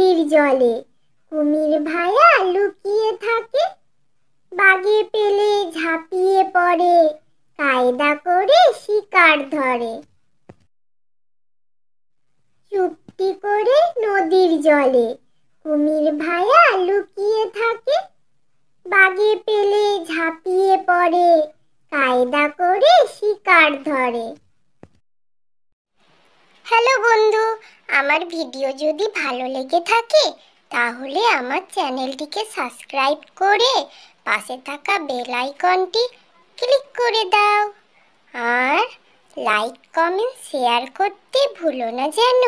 নদীর জলে। কুমির ভায়া লুকিয়ে থাকে, বাগে পেলে ঝাঁপিয়ে পড়ে, কায়দা করে শিকার ধরে। চুপটি করে নদীর জলে কুমির ভায়া লুকিয়ে থাকে, বাগে পেলে ঝাঁপিয়ে পড়ে, কায়দা করে শিকার ধরে। হ্যালো বন্ধু, আমার ভিডিও যদি ভালো লেগে থাকে তাহলে আমার চ্যানেলটিকে সাবস্ক্রাইব করে পাশে থাকা বেল আইকনটি ক্লিক করে দাও। আর লাইক কমেন্ট শেয়ার করতে ভুলো না যেন।